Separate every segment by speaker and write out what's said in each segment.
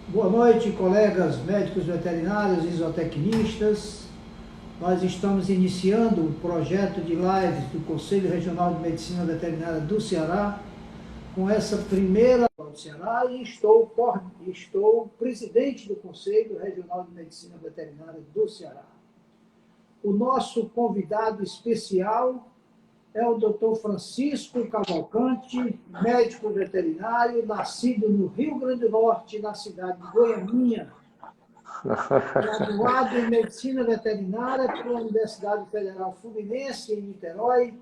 Speaker 1: Boa noite, colegas médicos veterinários e zootecnistas. Nós estamos iniciando o projeto de lives do Conselho Regional de Medicina Veterinária do Ceará, com essa primeira do Ceará, e estou presidente do Conselho Regional de Medicina Veterinária do Ceará. O nosso convidado especial é o Dr. Francisco Cavalcante, médico veterinário, nascido no Rio Grande do Norte, na cidade de Goianinha, graduado em Medicina Veterinária pela Universidade Federal Fluminense, em Niterói,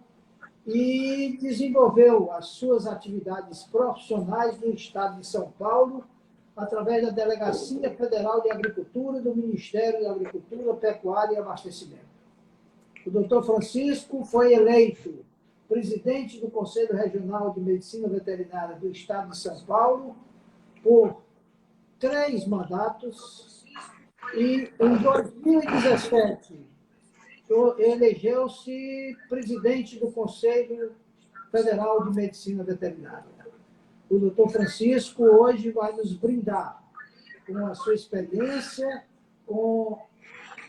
Speaker 1: e desenvolveu as suas atividades profissionais no estado de São Paulo, através da Delegacia Federal de Agricultura do Ministério da Agricultura, Pecuária e Abastecimento. O Dr. Francisco foi eleito presidente do Conselho Regional de Medicina Veterinária do Estado de São Paulo por 3 mandatos e, em 2017, elegeu-se presidente do Conselho Federal de Medicina Veterinária. O Dr. Francisco hoje vai nos brindar com a sua experiência, com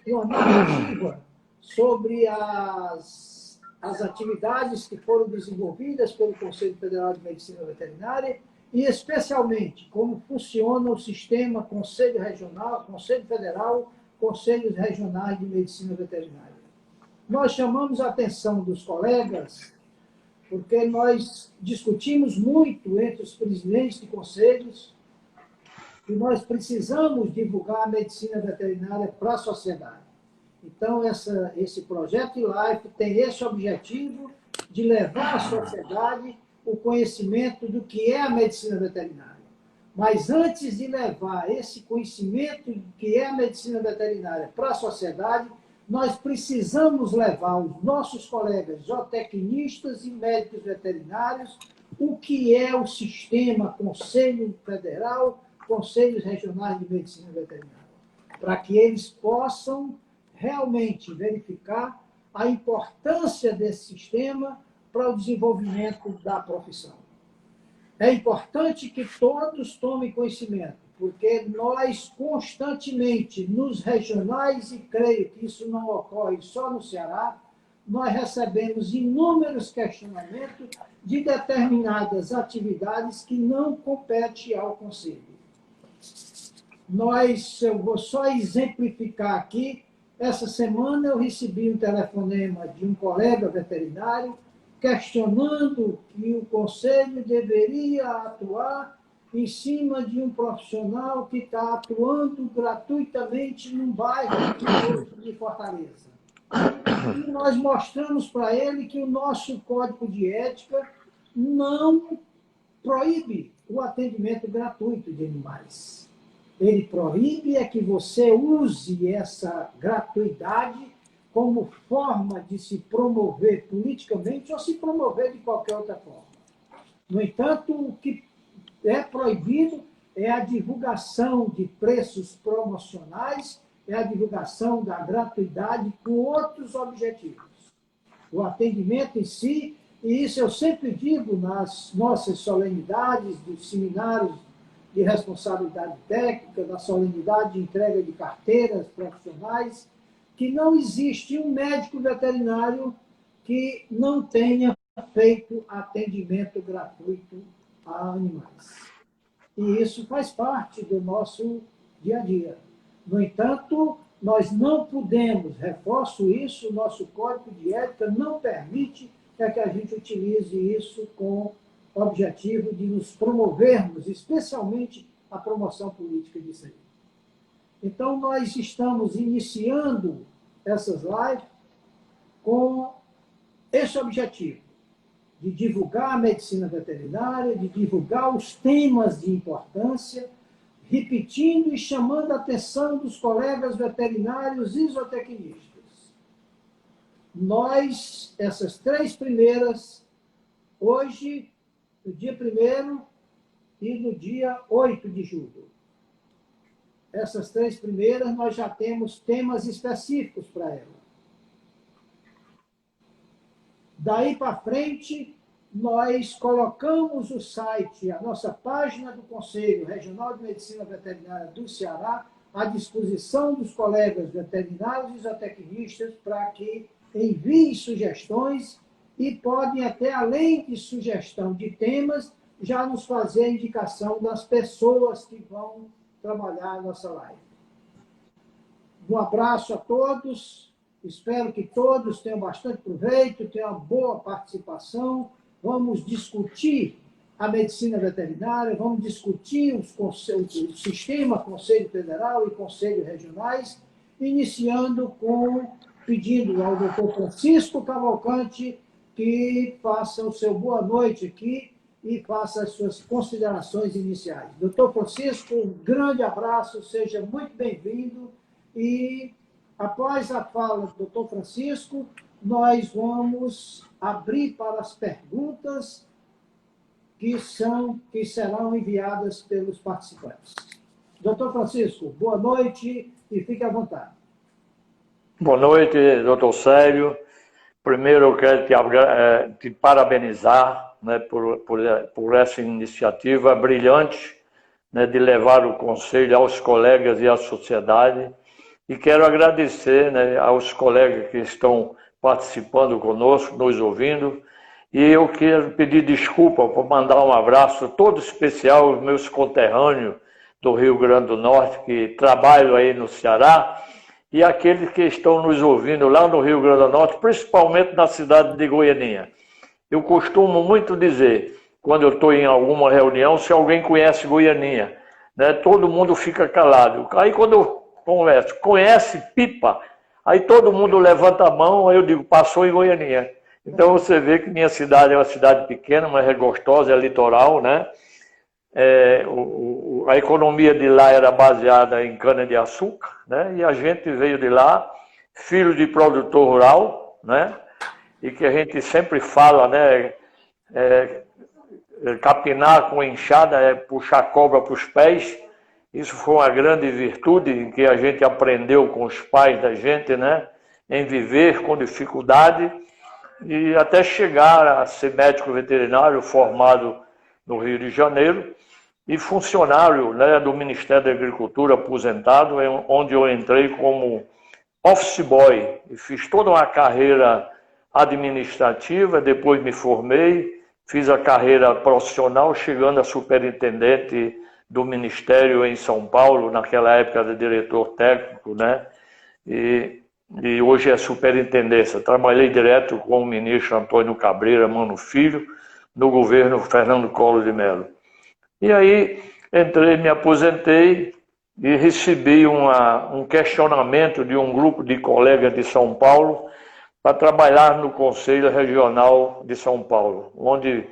Speaker 1: uma narrativa sobre as atividades que foram desenvolvidas pelo Conselho Federal de Medicina Veterinária e, especialmente, como funciona o sistema Conselho Regional, Conselho Federal, Conselhos Regionais de Medicina Veterinária. Nós chamamos a atenção dos colegas porque nós discutimos muito entre os presidentes de conselhos que nós precisamos divulgar a medicina veterinária para a sociedade. Então, esse projeto LIFE tem esse objetivo de levar à sociedade o conhecimento do que é a medicina veterinária. Mas antes de levar esse conhecimento do que é a medicina veterinária para a sociedade, nós precisamos levar os nossos colegas zootecnistas e médicos veterinários o que é o sistema Conselho Federal, Conselhos Regionais de Medicina Veterinária, para que eles possam realmente verificar a importância desse sistema para o desenvolvimento da profissão. É importante que todos tomem conhecimento, porque nós constantemente, nos regionais, e creio que isso não ocorre só no Ceará, nós recebemos inúmeros questionamentos de determinadas atividades que não competem ao Conselho. Eu vou só exemplificar aqui. Essa semana eu recebi um telefonema de um colega veterinário questionando que o Conselho deveria atuar em cima de um profissional que está atuando gratuitamente num bairro de Fortaleza. E nós mostramos para ele que o nosso Código de Ética não proíbe o atendimento gratuito de animais. Ele proíbe é que você use essa gratuidade como forma de se promover politicamente ou se promover de qualquer outra forma. No entanto, o que é proibido é a divulgação de preços promocionais, é a divulgação da gratuidade com outros objetivos. O atendimento em si, e isso eu sempre digo nas nossas solenidades, dos seminários de responsabilidade técnica, da solenidade de entrega de carteiras profissionais, que não existe um médico veterinário que não tenha feito atendimento gratuito a animais. E isso faz parte do nosso dia a dia. No entanto, nós não podemos, reforço isso, o nosso Código de Ética não permite que a gente utilize isso com o objetivo de nos promovermos, especialmente a promoção política disso aí. Então, nós estamos iniciando essas lives com esse objetivo, de divulgar a medicina veterinária, de divulgar os temas de importância, repetindo e chamando a atenção dos colegas veterinários e zootecnistas. Nós, essas 3 primeiras, hoje, no dia 1º e no dia 8 de julho. Essas 3 primeiras, nós já temos temas específicos para elas. Daí para frente, nós colocamos o site, a nossa página do Conselho Regional de Medicina Veterinária do Ceará à disposição dos colegas veterinários e zootecnistas para que enviem sugestões e podem até, além de sugestão de temas, já nos fazer a indicação das pessoas que vão trabalhar a nossa live. Um abraço a todos, espero que todos tenham bastante proveito, tenham uma boa participação. Vamos discutir a medicina veterinária, vamos discutir o sistema Conselho Federal e Conselho Regionais, iniciando pedindo ao doutor Francisco Cavalcante que faça o seu boa noite aqui e faça as suas considerações iniciais. Doutor Francisco, um grande abraço, seja muito bem-vindo e, após a fala do doutor Francisco, nós vamos abrir para as perguntas que serão enviadas pelos participantes. Doutor Francisco, boa noite e fique à vontade.
Speaker 2: Boa noite, doutor Célio. Primeiro eu quero te parabenizar, né, por essa iniciativa brilhante, né, de levar o Conselho aos colegas e à sociedade. E quero agradecer, né, aos colegas que estão participando conosco, nos ouvindo. E eu quero pedir desculpa por mandar um abraço todo especial aos meus conterrâneos do Rio Grande do Norte, que trabalham aí no Ceará, e aqueles que estão nos ouvindo lá no Rio Grande do Norte, principalmente na cidade de Goianinha. Eu costumo muito dizer, quando eu estou em alguma reunião, se alguém conhece Goianinha, né, todo mundo fica calado. Aí quando eu converso, conhece Pipa? Aí todo mundo levanta a mão, aí eu digo, passou em Goianinha. Então você vê que minha cidade é uma cidade pequena, mas é gostosa, é litoral, né? A economia de lá era baseada em cana-de-açúcar, né? E a gente veio de lá, filho de produtor rural, né? E que a gente sempre fala, né? Capinar com enxada é puxar cobra para os pés. Isso foi uma grande virtude que a gente aprendeu com os pais da gente, né? Em viver com dificuldade e até chegar a ser médico veterinário formado no Rio de Janeiro e funcionário, né, do Ministério da Agricultura aposentado, onde eu entrei como office boy e fiz toda uma carreira administrativa, depois me formei, fiz a carreira profissional, chegando a superintendente do Ministério em São Paulo, naquela época era diretor técnico, né? E hoje é superintendência. Trabalhei direto com o ministro Antônio Cabreira Mano Filho, no governo Fernando Collor de Mello. E aí entrei, me aposentei e recebi um questionamento de um grupo de colegas de São Paulo para trabalhar no Conselho Regional de São Paulo, onde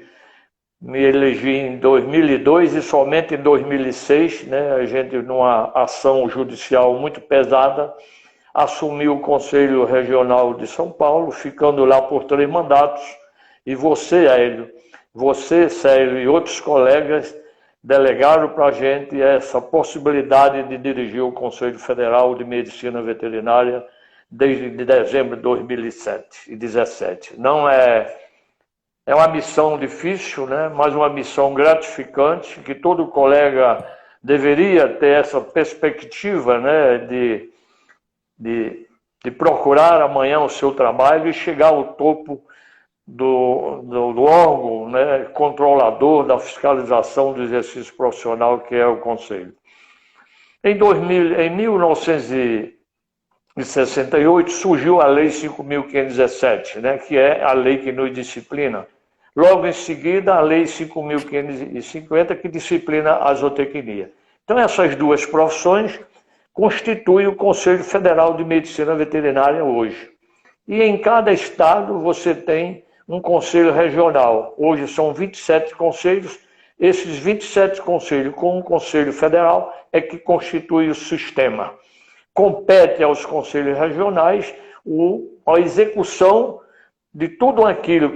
Speaker 2: me elegi em 2002 e somente em 2006, né, a gente, numa ação judicial muito pesada, assumiu o Conselho Regional de São Paulo, ficando lá por 3 mandatos, e você, Hélio, Célio e outros colegas delegaram para a gente essa possibilidade de dirigir o Conselho Federal de Medicina Veterinária desde dezembro de 2007 e 2017. Não é uma missão difícil, né? Mas uma missão gratificante, que todo colega deveria ter essa perspectiva, né? de procurar amanhã o seu trabalho e chegar ao topo do órgão, né, controlador da fiscalização do exercício profissional, que é o Conselho. Em 1968 surgiu a Lei 5.517, né, que é a lei que nos disciplina. Logo em seguida, a Lei 5.550, que disciplina a zootecnia. Então, essas duas profissões constituem o Conselho Federal de Medicina Veterinária hoje. E em cada estado você tem um conselho regional. Hoje são 27 conselhos. Esses 27 conselhos com um conselho federal é que constitui o sistema. Compete aos conselhos regionais a execução de tudo aquilo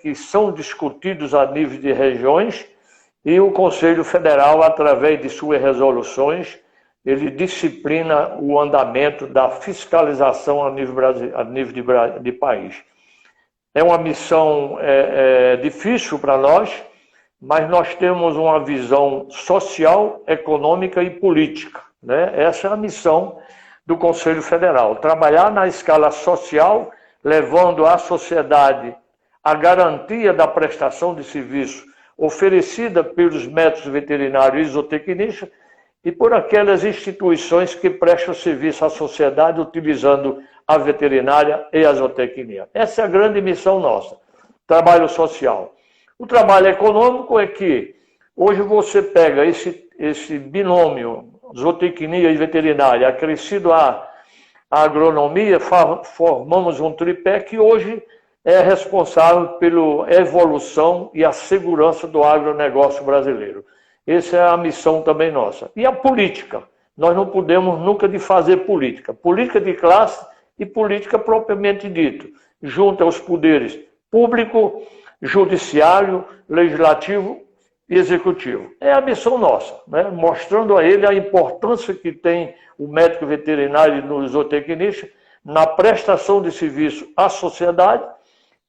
Speaker 2: que são discutidos a nível de regiões, e o Conselho Federal, através de suas resoluções, ele disciplina o andamento da fiscalização a nível de país. É uma missão difícil para nós, mas nós temos uma visão social, econômica e política, né? Essa é a missão do Conselho Federal, trabalhar na escala social, levando à sociedade a garantia da prestação de serviço oferecida pelos médicos veterinários e zootecnistas e por aquelas instituições que prestam serviço à sociedade utilizando a veterinária e a zootecnia. Essa é a grande missão nossa, trabalho social. O trabalho econômico é que hoje você pega esse binômio zootecnia e veterinária, acrescido à agronomia, formamos um tripé que hoje é responsável pela evolução e a segurança do agronegócio brasileiro. Essa é a missão também nossa. E a política. Nós não podemos nunca de fazer política. Política de classe e política propriamente dito, junto aos poderes público, judiciário, legislativo e executivo. É a missão nossa, né? Mostrando a ele a importância que tem o médico veterinário e no zootecnista na prestação de serviço à sociedade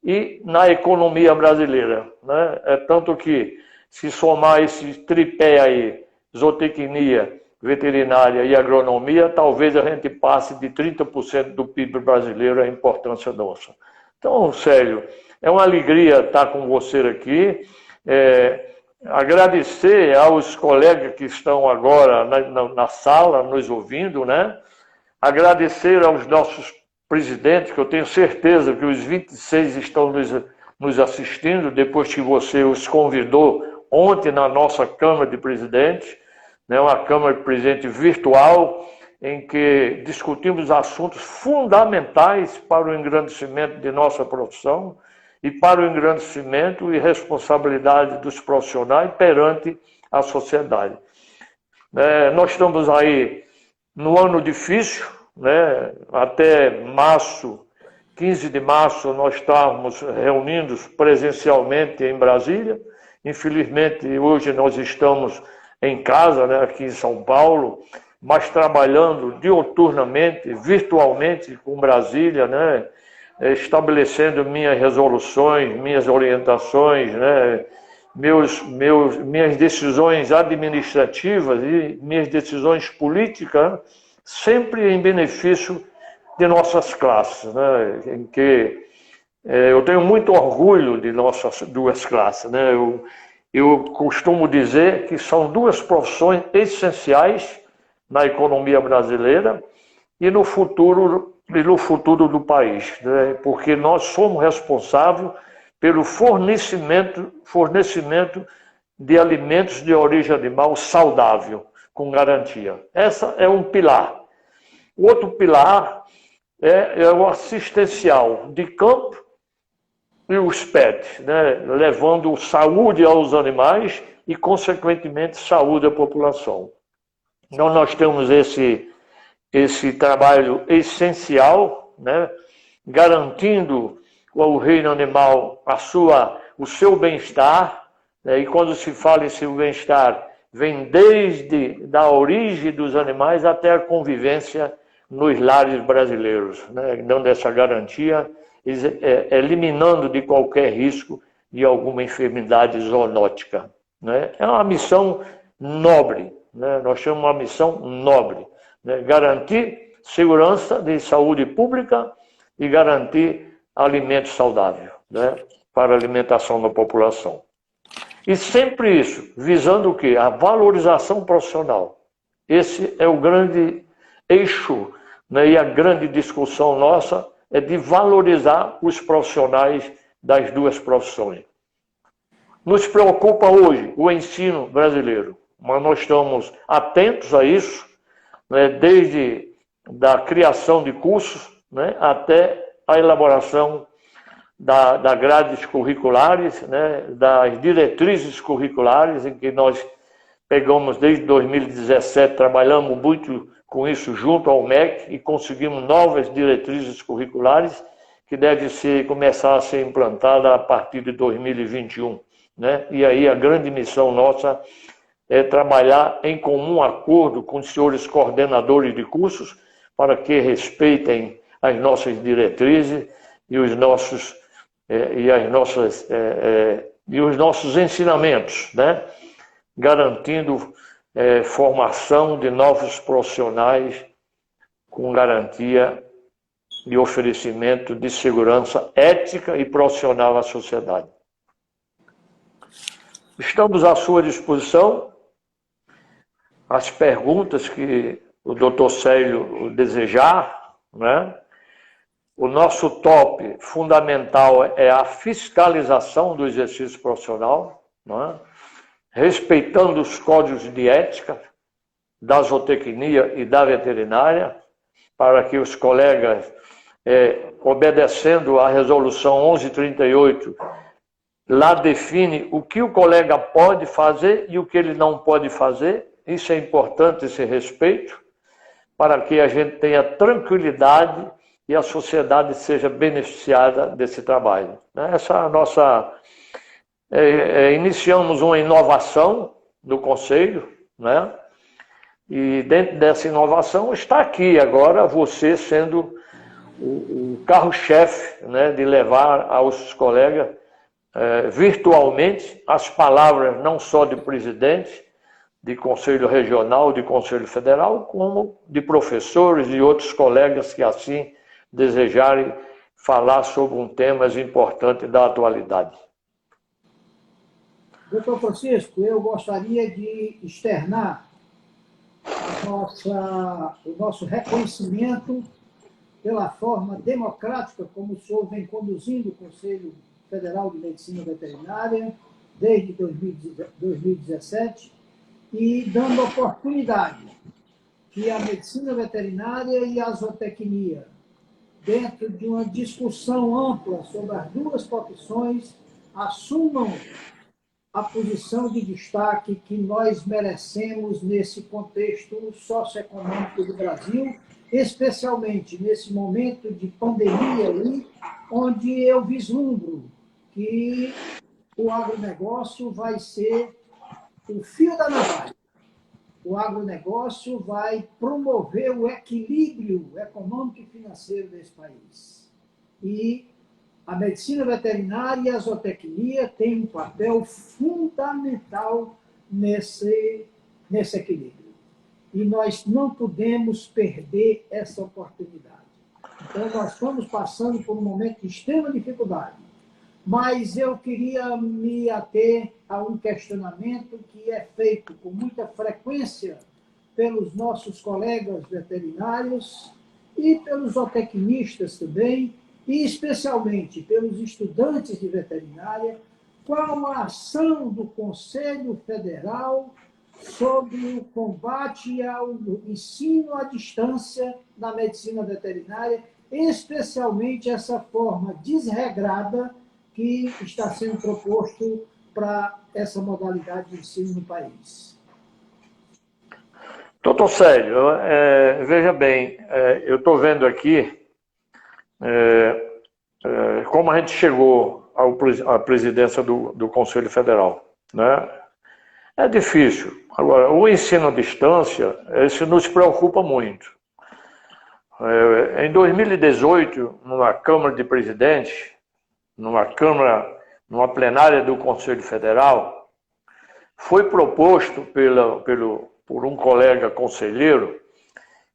Speaker 2: e na economia brasileira, né? É tanto que, se somar esse tripé aí, zootecnia, veterinária e agronomia, talvez a gente passe de 30% do PIB brasileiro, a importância nossa. Então, Célio, é uma alegria estar com você aqui, agradecer aos colegas que estão agora na sala, nos ouvindo, né? Agradecer aos nossos presidentes, que eu tenho certeza que os 26 estão nos assistindo, depois que você os convidou ontem na nossa Câmara de Presidentes, né, uma Câmara de Presidentes virtual, em que discutimos assuntos fundamentais para o engrandecimento de nossa profissão e para o engrandecimento e responsabilidade dos profissionais perante a sociedade. Nós estamos aí no ano difícil, né? Até março, 15 de março, nós estávamos reunidos presencialmente em Brasília. Infelizmente, hoje nós estamos em casa, né, aqui em São Paulo, mas trabalhando diuturnamente, virtualmente com Brasília, né, estabelecendo minhas resoluções, minhas orientações, né, minhas decisões administrativas e minhas decisões políticas, sempre em benefício de nossas classes, né, em que eu tenho muito orgulho de nossas duas classes, né. Eu costumo dizer que são duas profissões essenciais na economia brasileira e no futuro do país, né? Porque nós somos responsáveis pelo fornecimento de alimentos de origem animal saudável, com garantia. Essa é um pilar. O outro pilar é o assistencial de campo e os pets, né? Levando saúde aos animais e, consequentemente, saúde à população. Então, nós temos esse trabalho essencial, né? Garantindo ao reino animal o seu bem-estar, né? E quando se fala em seu bem-estar, vem desde a origem dos animais até a convivência nos lares brasileiros, né? Dando essa garantia, eliminando de qualquer risco de alguma enfermidade zoonótica, né? É uma missão nobre, né? Nós temos uma missão nobre, né? Garantir segurança de saúde pública e garantir alimento saudável, né? Para a alimentação da população. E sempre isso, visando o quê? A valorização profissional. Esse é o grande eixo, né? E a grande discussão nossa é de valorizar os profissionais das duas profissões. Nos preocupa hoje o ensino brasileiro, mas nós estamos atentos a isso, né? Desde da criação de cursos, né? Até a elaboração das grades curriculares, né? Das diretrizes curriculares, em que nós pegamos desde 2017, trabalhamos muito com isso junto ao MEC e conseguimos novas diretrizes curriculares que devem começar a ser implantadas a partir de 2021. Né? E aí a grande missão nossa é trabalhar em comum acordo com os senhores coordenadores de cursos para que respeitem as nossas diretrizes e os nossos e os nossos ensinamentos, né? Garantindo formação de novos profissionais com garantia e oferecimento de segurança ética e profissional à sociedade. Estamos à sua disposição. As perguntas que o Dr. Célio desejar, né? O nosso top fundamental é a fiscalização do exercício profissional, né? Respeitando os códigos de ética da zootecnia e da veterinária, para que os colegas, obedecendo à resolução 1138, lá define o que o colega pode fazer e o que ele não pode fazer. Isso é importante, esse respeito, para que a gente tenha tranquilidade e a sociedade seja beneficiada desse trabalho. Essa é a nossa... iniciamos uma inovação do Conselho, né? E dentro dessa inovação está aqui agora você sendo o carro-chefe, né, de levar aos colegas virtualmente as palavras não só de presidente, de Conselho Regional, de Conselho Federal, como de professores e outros colegas que assim desejarem falar sobre um tema importante da atualidade.
Speaker 1: Doutor Francisco, eu gostaria de externar o nosso reconhecimento pela forma democrática como o senhor vem conduzindo o Conselho Federal de Medicina Veterinária desde 2017 e dando oportunidade que a medicina veterinária e a zootecnia, dentro de uma discussão ampla sobre as duas profissões, assumam a posição de destaque que nós merecemos nesse contexto socioeconômico do Brasil, especialmente nesse momento de pandemia aí, onde eu vislumbro que o agronegócio vai ser o fio da navalha. O agronegócio vai promover o equilíbrio econômico e financeiro desse país. E a medicina veterinária e a zootecnia têm um papel fundamental nesse equilíbrio. E nós não podemos perder essa oportunidade. Então, nós estamos passando por um momento de extrema dificuldade. Mas eu queria me ater a um questionamento que é feito com muita frequência pelos nossos colegas veterinários e pelos zootecnistas também, e especialmente pelos estudantes de veterinária, qual a ação do Conselho Federal sobre o combate ao ensino à distância na medicina veterinária, especialmente essa forma desregrada que está sendo proposto para essa modalidade de ensino no país.
Speaker 2: Doutor Célio, veja bem, eu estou vendo aqui como a gente chegou à presidência do Conselho Federal, né? É difícil. Agora, o ensino à distância, esse nos preocupa muito. Em 2018, numa Câmara de Presidentes, numa plenária do Conselho Federal, foi proposto por um colega conselheiro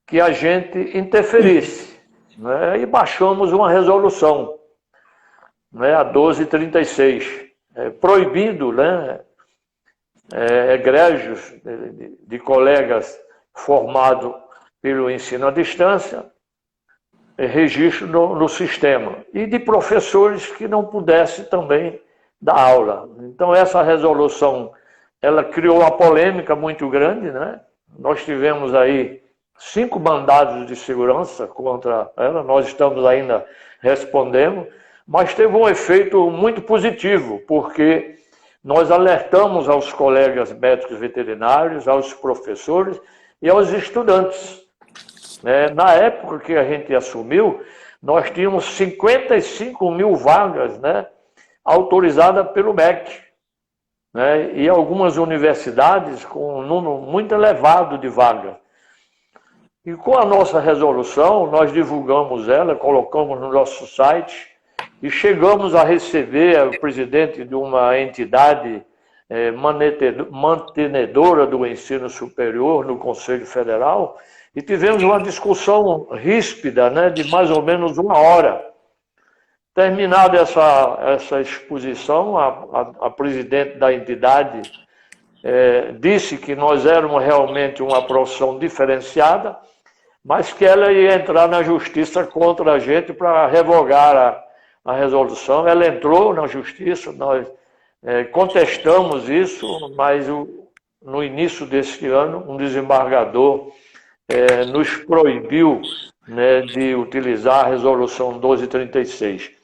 Speaker 2: que a gente interferisse, né? E baixamos uma resolução, né, a 1236, proibindo, né, egrégios de colegas formados pelo ensino à distância, registro no sistema, e de professores que não pudessem também dar aula. Então, essa resolução, ela criou uma polêmica muito grande, né? Nós tivemos aí 5 mandados de segurança contra ela, nós estamos ainda respondendo, mas teve um efeito muito positivo, porque nós alertamos aos colegas médicos veterinários, aos professores e aos estudantes. Na época que a gente assumiu, nós tínhamos 55 mil vagas, né, autorizadas pelo MEC, né, e algumas universidades com um número muito elevado de vagas. E com a nossa resolução, nós divulgamos ela, colocamos no nosso site, e chegamos a receber o presidente de uma entidade mantenedora do ensino superior no Conselho Federal e tivemos uma discussão ríspida, né, de mais ou menos 1 hora. Terminada essa exposição, a presidente da entidade disse que nós éramos realmente uma profissão diferenciada, mas que ela ia entrar na justiça contra a gente para revogar a resolução. Ela entrou na justiça, nós contestamos isso, mas no início desse ano, um desembargador nos proibiu, né, de utilizar a resolução 1236.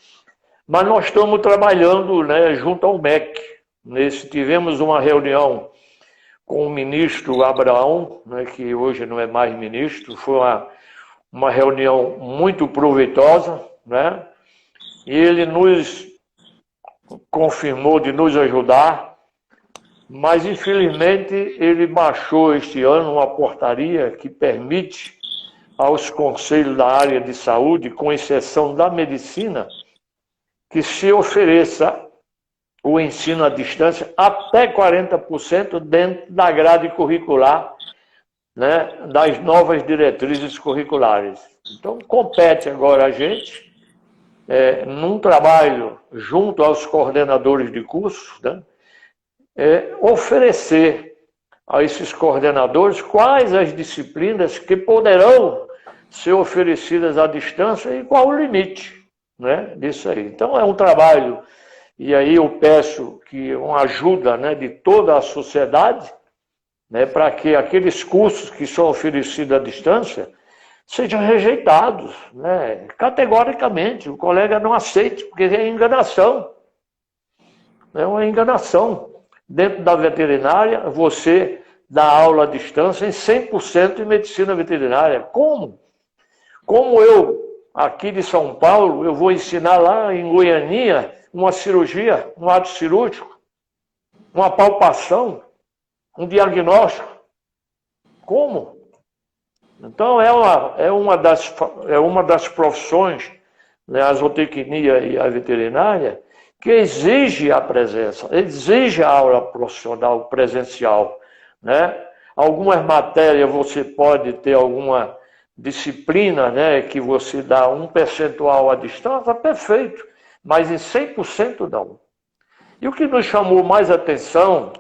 Speaker 2: Mas nós estamos trabalhando, né, junto ao MEC. Tivemos uma reunião com o ministro Abraão, né, que hoje não é mais ministro. Foi uma reunião muito proveitosa, né? E ele nos confirmou de nos ajudar, mas infelizmente ele baixou este ano uma portaria que permite aos conselhos da área de saúde, com exceção da medicina, que se ofereça o ensino à distância até 40% dentro da grade curricular, né, das novas diretrizes curriculares. Então, compete agora a gente, num trabalho junto aos coordenadores de cursos, né, oferecer a esses coordenadores quais as disciplinas que poderão ser oferecidas à distância e qual o limite, né, disso aí. Então, é um trabalho, e aí eu peço que uma ajuda, né, de toda a sociedade, né, para que aqueles cursos que são oferecidos à distância sejam rejeitados, né, categoricamente. O colega não aceite, porque é enganação. É uma enganação. Dentro da veterinária, você dá aula à distância em 100% de medicina veterinária. Como? Como eu, aqui de São Paulo, eu vou ensinar lá em Goianinha uma cirurgia, um ato cirúrgico, uma palpação, um diagnóstico? Como? Então, é uma das profissões, né, a zootecnia e a veterinária, que exige a presença, exige a aula profissional presencial, né? Algumas matérias você pode ter alguma disciplina, né, que você dá um percentual à distância, perfeito, mas em 100% não. E o que nos chamou mais atenção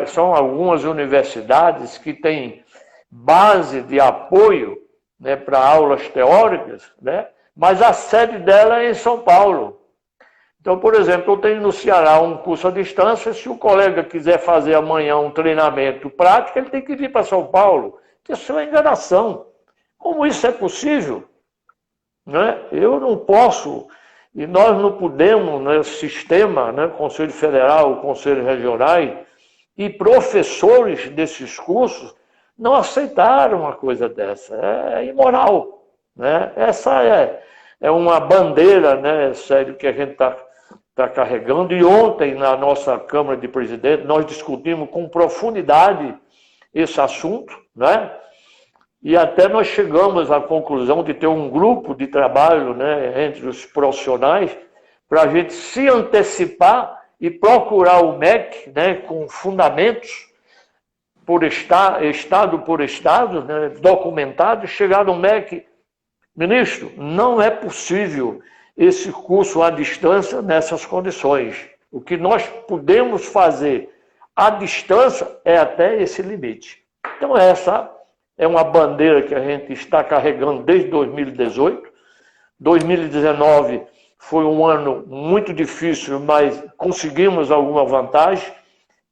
Speaker 2: são algumas universidades que têm base de apoio, né, para aulas teóricas, né, mas a sede dela é em São Paulo. Então, por exemplo, eu tenho no Ceará um curso à distância. Se o colega quiser fazer amanhã um treinamento prático, ele tem que vir para São Paulo. Isso é uma enganação. Como isso é possível? Né? Eu não posso, e nós não podemos, né, sistema, né, Conselho Federal, Conselho Regionais, e professores desses cursos não aceitaram uma coisa dessa. É imoral. Né? Essa é uma bandeira, né, sério, que a gente está carregando. E ontem, na nossa Câmara de Presidentes, nós discutimos com profundidade esse assunto, né? E até nós chegamos à conclusão de ter um grupo de trabalho, né, entre os profissionais, para a gente se antecipar e procurar o MEC, né, com fundamentos por estado por estado, né, documentado, chegar no MEC: ministro, não é possível esse curso à distância nessas condições. O que nós podemos fazer à distância é até esse limite. Então, essa é uma bandeira que a gente está carregando desde 2018. 2019 foi um ano muito difícil, mas conseguimos alguma vantagem.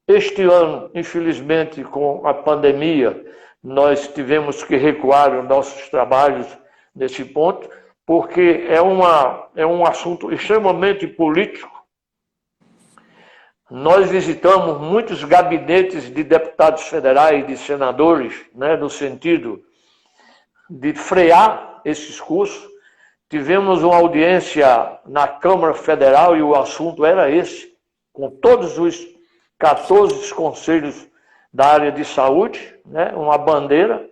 Speaker 2: Este ano, infelizmente, com a pandemia, nós tivemos que recuar os nossos trabalhos nesse ponto, porque é um assunto extremamente político. Nós visitamos muitos gabinetes de deputados federais, de senadores, né, no sentido de frear esses cursos. Tivemos uma audiência na Câmara Federal e o assunto era esse, com todos os 14 conselhos da área de saúde, né, uma bandeira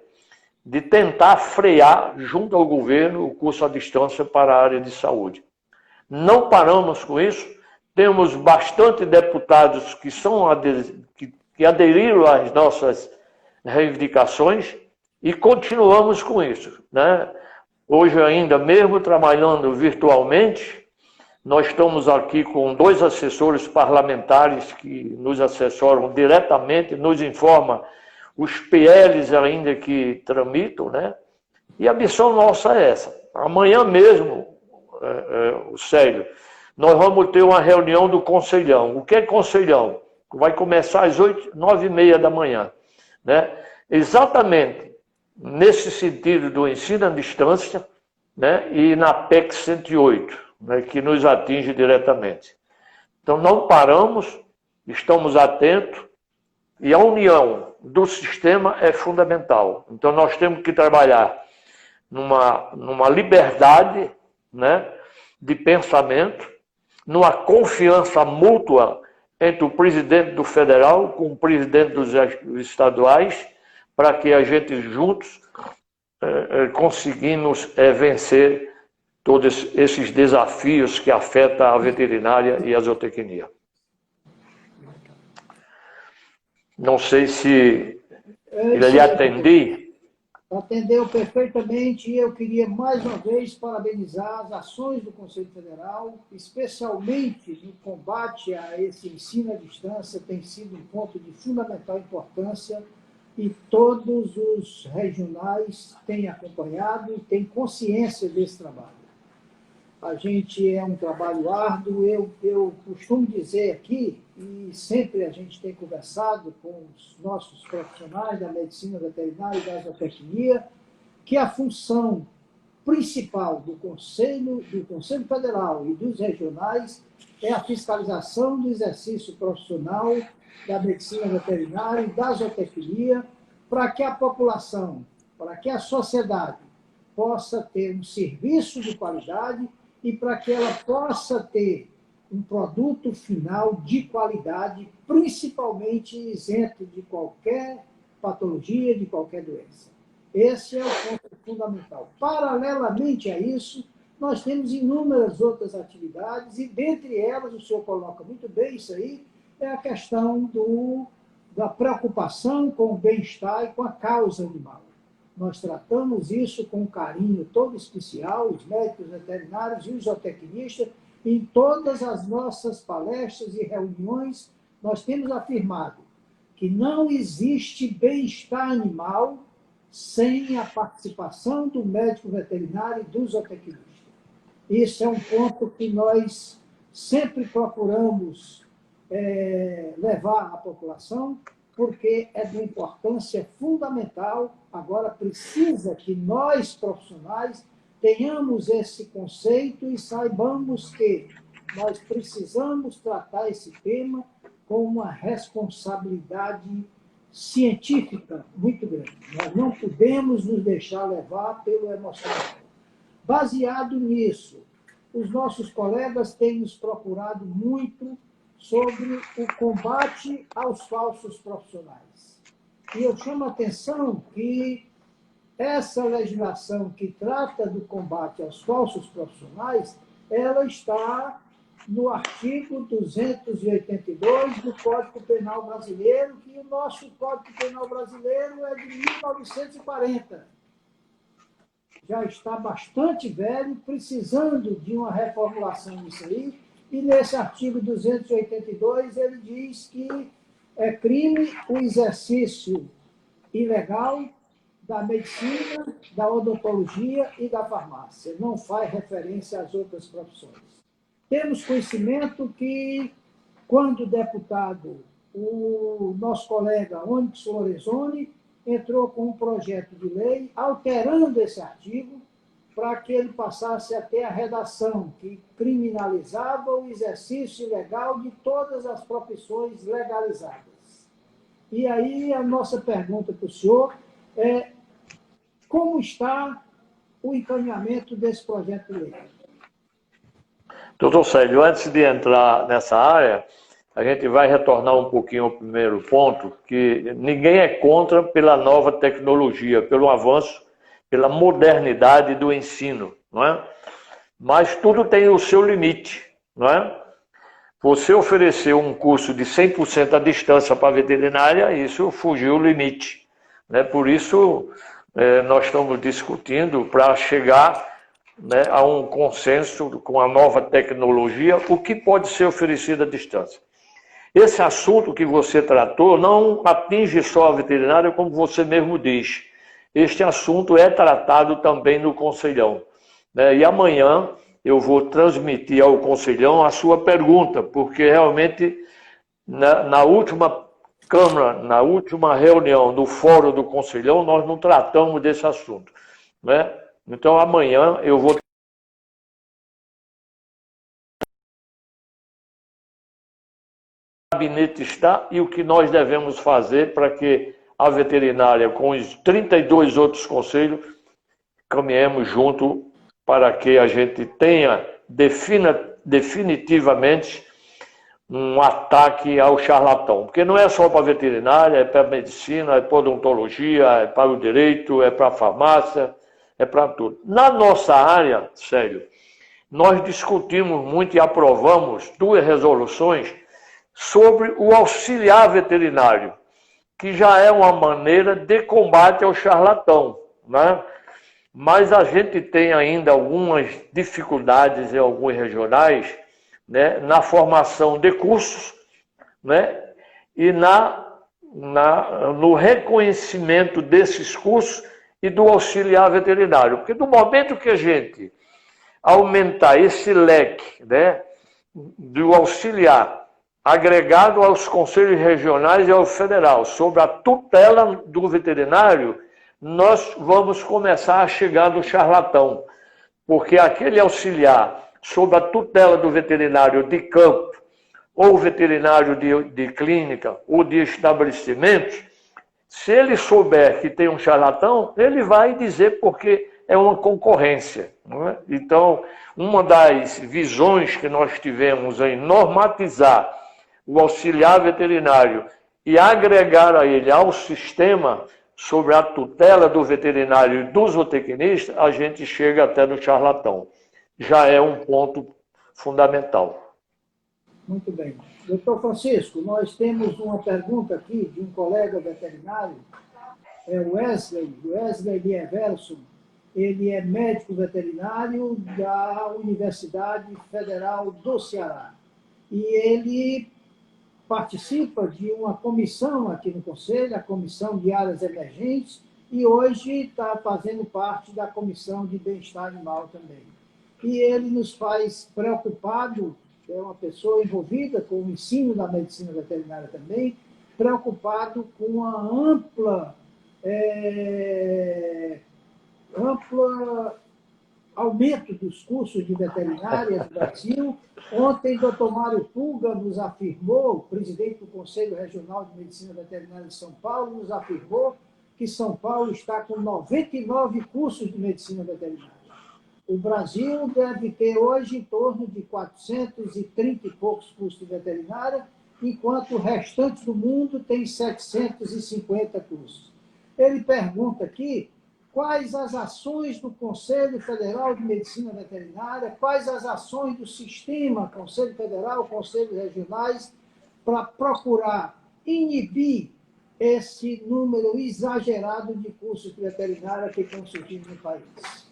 Speaker 2: de tentar frear, junto ao governo, o curso à distância para a área de saúde. Não paramos com isso. Temos bastante deputados que aderiram às nossas reivindicações e continuamos com isso, né? Hoje ainda, mesmo trabalhando virtualmente, nós estamos aqui com 2 assessores parlamentares que nos assessoram diretamente, nos informam os PLs ainda que tramitam, né? E a missão nossa é essa. Amanhã mesmo, Célio, nós vamos ter uma reunião do Conselhão. O que é Conselhão? Vai começar às 9h30 da manhã, né? Exatamente nesse sentido do ensino à distância, né? E na PEC 108, né? Que nos atinge diretamente. Então não paramos, estamos atentos e a união do sistema é fundamental. Então nós temos que trabalhar numa liberdade, né, de pensamento, numa confiança mútua entre o presidente do federal com o presidente dos estaduais, para que a gente juntos conseguimos vencer todos esses desafios que afetam a veterinária e a zootecnia. Não sei se lhe atendi.
Speaker 1: Atendeu perfeitamente e eu queria mais uma vez parabenizar as ações do Conselho Federal, especialmente no combate a esse ensino à distância, tem sido um ponto de fundamental importância e todos os regionais têm acompanhado e têm consciência desse trabalho. A gente é um trabalho árduo, eu costumo dizer aqui, e sempre a gente tem conversado com os nossos profissionais da medicina veterinária e da zootecnia, que a função principal do Conselho Federal e dos regionais é a fiscalização do exercício profissional da medicina veterinária e da zootecnia, para que a população, para que a sociedade possa ter um serviço de qualidade e para que ela possa ter um produto final de qualidade, principalmente isento de qualquer patologia, de qualquer doença. Esse é o ponto fundamental. Paralelamente a isso, nós temos inúmeras outras atividades e, dentre elas, o senhor coloca muito bem isso aí, é a questão da preocupação com o bem-estar e com a causa animal. Nós tratamos isso com um carinho todo especial, os médicos veterinários e os zootecnistas. Em todas as nossas palestras e reuniões, nós temos afirmado que não existe bem-estar animal sem a participação do médico veterinário e do zootecnista. Isso é um ponto que nós sempre procuramos levar à população, porque é de importância fundamental. Agora precisa que nós, profissionais, tenhamos esse conceito e saibamos que nós precisamos tratar esse tema com uma responsabilidade científica muito grande. Nós não podemos nos deixar levar pelo emocional. Baseado nisso, os nossos colegas têm nos procurado muito sobre o combate aos falsos profissionais. E eu chamo a atenção que essa legislação que trata do combate aos falsos profissionais, ela está no artigo 282 do Código Penal Brasileiro, que o nosso Código Penal Brasileiro é de 1940. Já está bastante velho, precisando de uma reformulação nisso aí, e nesse artigo 282 ele diz que é crime o exercício ilegal da medicina, da odontologia e da farmácia. Não faz referência às outras profissões. Temos conhecimento que, quando deputado, o nosso colega Onyx Lorenzoni entrou com um projeto de lei alterando esse artigo para que ele passasse a ter a redação que criminalizava o exercício ilegal de todas as profissões legalizadas. E aí a nossa pergunta para o senhor é: como está o encaminhamento desse projeto de lei?
Speaker 2: Doutor Célio, antes de entrar nessa área, a gente vai retornar um pouquinho ao primeiro ponto, que ninguém é contra pela nova tecnologia, pelo avanço, pela modernidade do ensino, não é? mas tudo tem o seu limite, não é? Você oferecer um curso de 100% à distância para a veterinária, isso fugiu o limite, né? Por isso, nós estamos discutindo para chegar, né, a um consenso com a nova tecnologia, o que pode ser oferecido à distância. Esse assunto que você tratou não atinge só a veterinária, como você mesmo diz. Este assunto é tratado também no Conselhão, né? E amanhã eu vou transmitir ao Conselhão a sua pergunta, porque realmente na última Câmara, na última reunião do Fórum do Conselhão, nós não tratamos desse assunto, né? Então amanhã eu vou... O gabinete está e o que nós devemos fazer para que a veterinária, com os 32 outros conselhos, caminhemos junto para que a gente tenha definitivamente um ataque ao charlatão. Porque não é só para a veterinária, é para a medicina, é para a odontologia, é para o direito, é para a farmácia, é para tudo. Na nossa área, Célio, nós discutimos muito e aprovamos 2 resoluções sobre o auxiliar veterinário, que já é uma maneira de combate ao charlatão, né? Mas a gente tem ainda algumas dificuldades em alguns regionais, né, na formação de cursos, né, e no reconhecimento desses cursos e do auxiliar veterinário. Porque no momento que a gente aumentar esse leque, né, do auxiliar agregado aos conselhos regionais e ao federal, sobre a tutela do veterinário, nós vamos começar a chegar no charlatão, porque aquele auxiliar sob a tutela do veterinário de campo, ou veterinário de clínica, ou de estabelecimentos, se ele souber que tem um charlatão, ele vai dizer porque é uma concorrência, não é? Então, uma das visões que nós tivemos em normatizar o auxiliar veterinário e agregar a ele ao sistema sobre a tutela do veterinário e do zootecnista, a gente chega até no charlatão. Já é um ponto fundamental.
Speaker 1: Muito bem. Doutor Francisco, nós temos uma pergunta aqui de um colega veterinário, Wesley Everson. Ele é médico veterinário da Universidade Federal do Ceará. E ele participa de uma comissão aqui no Conselho, a Comissão de Áreas Emergentes, e hoje está fazendo parte da Comissão de Bem-Estar Animal também. E ele nos faz preocupado, é uma pessoa envolvida com o ensino da medicina veterinária também, preocupado com a ampla aumento dos cursos de veterinária no Brasil. Ontem, o Dr. Mário Pulga nos afirmou, o presidente do Conselho Regional de Medicina Veterinária de São Paulo, nos afirmou que São Paulo está com 99 cursos de medicina veterinária. O Brasil deve ter hoje em torno de 430 e poucos cursos de veterinária, enquanto o restante do mundo tem 750 cursos. Ele pergunta aqui quais as ações do Conselho Federal de Medicina Veterinária, quais as ações do sistema, Conselho Federal, Conselhos Regionais, para procurar inibir esse número exagerado de cursos de veterinária que estão surgindo no país.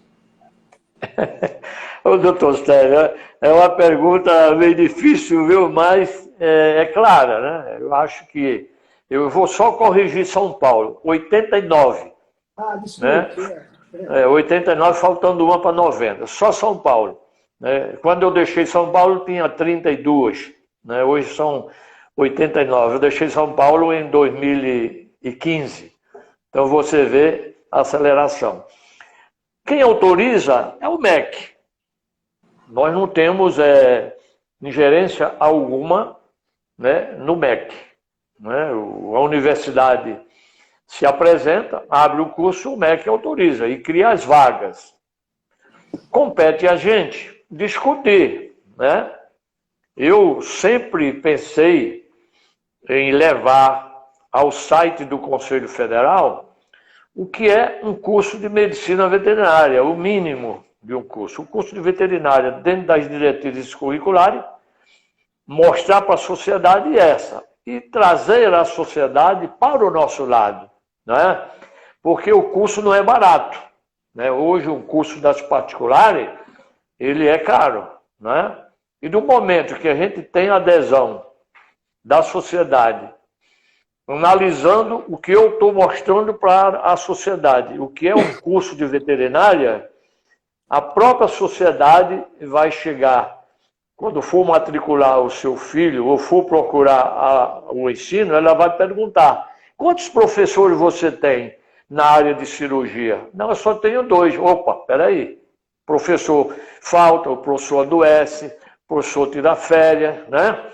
Speaker 2: Ô, doutor Célio, é uma pergunta meio difícil, viu? Mas é clara, né? Eu acho que eu vou só corrigir São Paulo, 89.
Speaker 1: Ah, desculpe.
Speaker 2: Né? 89, faltando uma para 90. Só São Paulo. Né? Quando eu deixei São Paulo, tinha 32. Né? Hoje são 89. Eu deixei São Paulo em 2015. Então você vê a aceleração. Quem autoriza é o MEC. Nós não temos ingerência alguma, né, no MEC. Né? A universidade se apresenta, abre o curso, o MEC autoriza e cria as vagas. Compete a gente discutir, né? Eu sempre pensei em levar ao site do Conselho Federal o que é um curso de medicina veterinária, o mínimo, de um curso. O curso de veterinária, dentro das diretrizes curriculares, mostrar para a sociedade essa e trazer a sociedade para o nosso lado, né? Porque o curso não é barato, né? Hoje um curso das particulares, ele é caro, né? E do momento que a gente tem adesão da sociedade, analisando o que eu estou mostrando para a sociedade, o que é um curso de veterinária, a própria sociedade vai chegar, quando for matricular o seu filho ou for procurar o ensino, ela vai perguntar: quantos professores você tem na área de cirurgia? Não, eu só tenho 2. Opa, peraí. Professor falta, o professor adoece, o professor tira férias, né?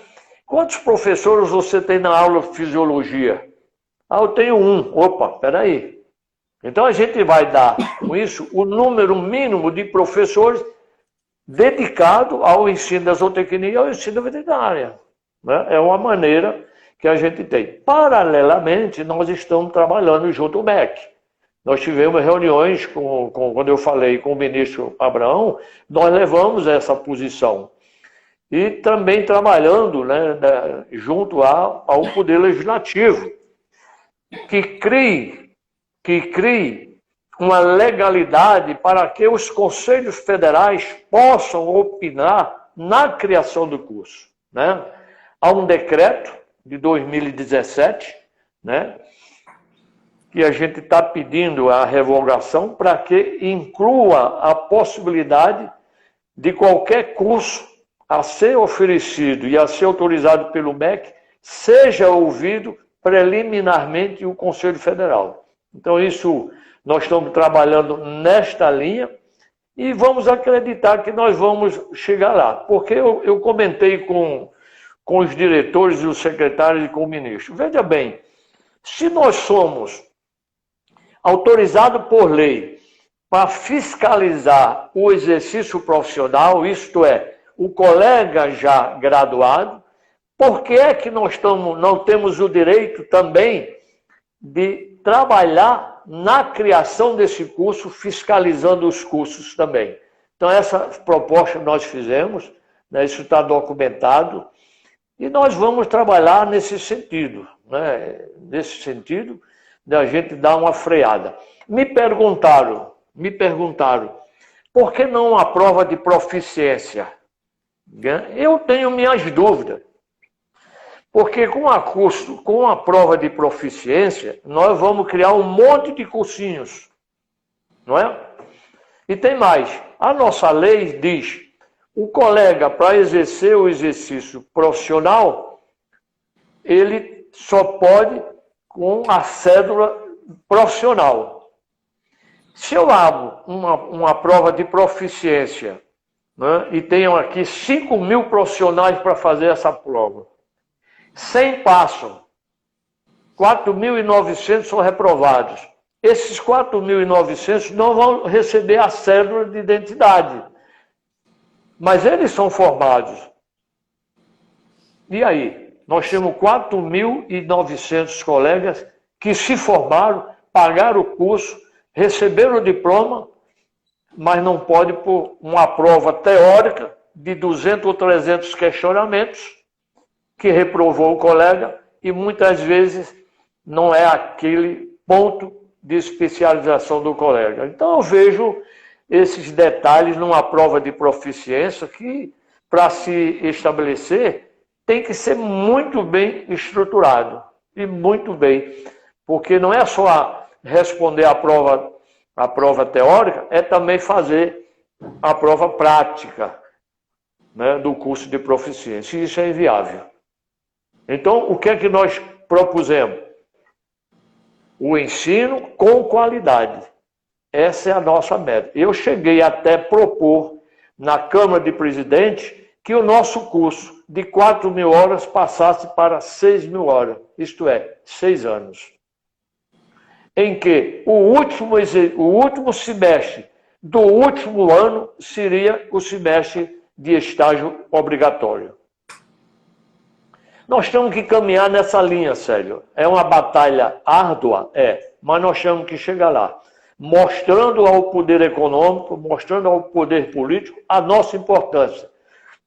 Speaker 2: Quantos professores você tem na aula de fisiologia? Ah, eu tenho 1. Opa, peraí. Então a gente vai dar com isso o número mínimo de professores dedicado ao ensino da zootecnia e ao ensino veterinário, né? É uma maneira que a gente tem. Paralelamente, nós estamos trabalhando junto ao MEC. Nós tivemos reuniões, quando eu falei com o ministro Abraão, nós levamos essa posição. E também trabalhando, né, junto ao Poder Legislativo, que crie uma legalidade para que os conselhos federais possam opinar na criação do curso, né? Há um decreto de 2017, né, que a gente está pedindo a revogação para que inclua a possibilidade de qualquer curso a ser oferecido e a ser autorizado pelo MEC seja ouvido preliminarmente o Conselho Federal. Então, isso nós estamos trabalhando nesta linha e vamos acreditar que nós vamos chegar lá. Porque eu comentei com os diretores e os secretários e com o ministro. Veja bem, se nós somos autorizados por lei para fiscalizar o exercício profissional, isto é, o colega já graduado, por que é que nós não temos o direito também de trabalhar na criação desse curso, fiscalizando os cursos também? Então, essa proposta nós fizemos, né, isso está documentado, e nós vamos trabalhar nesse sentido, né, nesse sentido de a gente dar uma freada. Me perguntaram, por que não a prova de proficiência? Eu tenho minhas dúvidas. Porque com a prova de proficiência, nós vamos criar um monte de cursinhos, não é? E tem mais. A nossa lei diz, o colega, para exercer o exercício profissional, ele só pode com a cédula profissional. Se eu abro uma prova de proficiência, né, e tenho aqui 5.000 profissionais para fazer essa prova, 100 passam, 4.900 são reprovados. Esses 4.900 não vão receber a cédula de identidade, mas eles são formados. E aí? Nós temos 4.900 colegas que se formaram, pagaram o curso, receberam o diploma, mas não pode por uma prova teórica de 200 ou 300 questionamentos, que reprovou o colega, e muitas vezes não é aquele ponto de especialização do colega. Então eu vejo esses detalhes numa prova de proficiência que, para se estabelecer, tem que ser muito bem estruturado, e muito bem, porque não é só responder a prova teórica, é também fazer a prova prática, né, do curso de proficiência, e isso é inviável. Então, o que é que nós propusemos? O ensino com qualidade. Essa é a nossa meta. Eu cheguei até propor na Câmara de Presidentes que o nosso curso de 4.000 horas passasse para 6.000 horas, isto é, 6 anos. Em que o último semestre do último ano seria o semestre de estágio obrigatório. Nós temos que caminhar nessa linha, Célio. É uma batalha árdua? É, mas nós temos que chegar lá. mostrando ao poder econômico, mostrando ao poder político a nossa importância.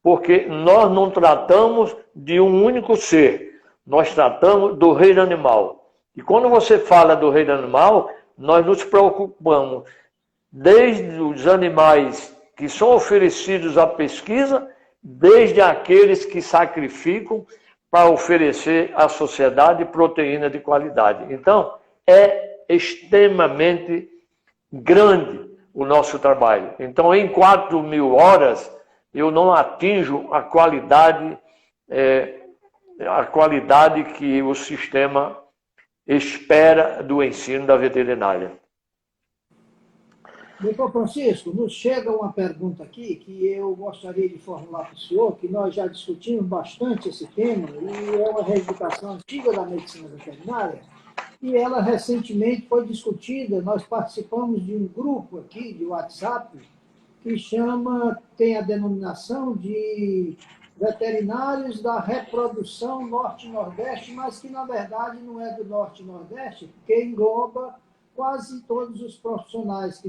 Speaker 2: Porque nós não tratamos de um único ser, nós tratamos do reino animal. E quando você fala do reino animal, nós nos preocupamos desde os animais que são oferecidos à pesquisa, desde aqueles que sacrificam para oferecer à sociedade proteína de qualidade. Então, é extremamente grande o nosso trabalho. Então, em 4.000 horas, eu não atinjo a qualidade que o sistema espera do ensino da veterinária.
Speaker 1: Doutor Francisco, nos chega uma pergunta aqui que eu gostaria de formular para o senhor, que nós já discutimos bastante esse tema, e é uma reivindicação antiga da medicina veterinária, e ela recentemente foi discutida. Nós participamos de um grupo aqui de WhatsApp que tem a denominação de veterinários da reprodução norte-nordeste, mas que na verdade não é do norte-nordeste, porque engloba quase todos os profissionais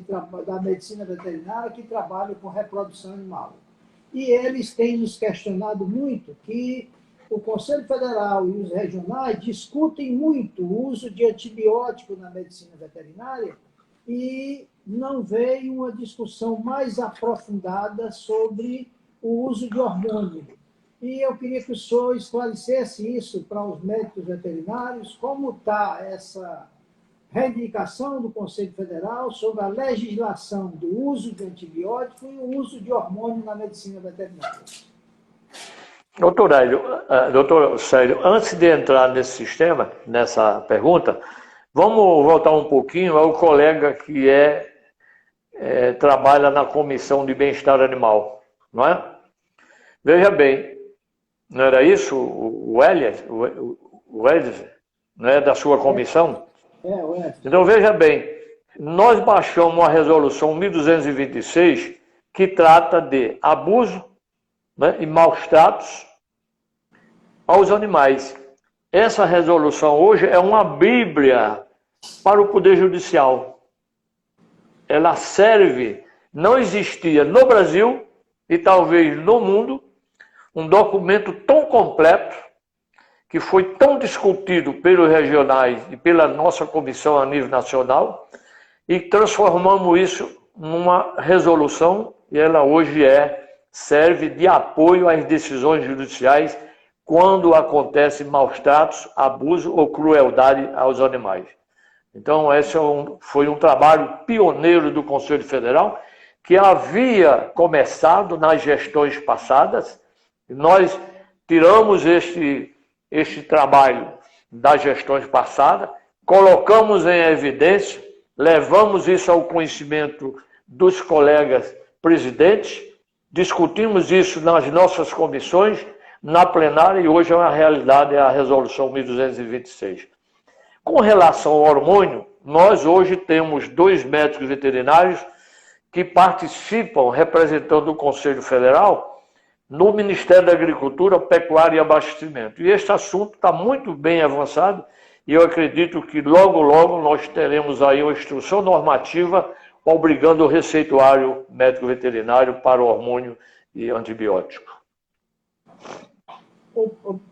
Speaker 1: da medicina veterinária que trabalham com reprodução animal. E eles têm nos questionado muito que o Conselho Federal e os regionais discutem muito o uso de antibiótico na medicina veterinária e não veio uma discussão mais aprofundada sobre o uso de hormônio. E eu queria que o senhor esclarecesse isso para os médicos veterinários, como está essa reivindicação do Conselho Federal sobre a legislação do uso de antibiótico e o uso de hormônio na medicina veterinária.
Speaker 2: Doutor Célio, antes de entrar nesse sistema, nessa pergunta, vamos voltar um pouquinho ao colega que trabalha na Comissão de Bem-Estar Animal, não é? Veja bem, não era isso o Elias, não é da sua comissão? Então, veja bem, nós baixamos uma resolução 1226 que trata de abuso, né, e maus tratos aos animais. Essa resolução hoje é uma bíblia para o Poder Judicial. Ela serve, não existia no Brasil e talvez no mundo um documento tão completo, que foi tão discutido pelos regionais e pela nossa comissão a nível nacional, e transformamos isso numa resolução, e ela hoje serve de apoio às decisões judiciais quando acontecem maus tratos, abuso ou crueldade aos animais. Então, esse foi um trabalho pioneiro do Conselho Federal, que havia começado nas gestões passadas. Nós tiramos este trabalho das gestões passadas, colocamos em evidência, levamos isso ao conhecimento dos colegas presidentes, discutimos isso nas nossas comissões, na plenária, e hoje é uma realidade, é a resolução 1226. Com relação ao hormônio, nós hoje temos 2 médicos veterinários que participam, representando o Conselho Federal, no Ministério da Agricultura, Pecuária e Abastecimento. E este assunto está muito bem avançado e eu acredito que logo, logo nós teremos aí uma instrução normativa obrigando o receituário médico veterinário para o hormônio e antibiótico.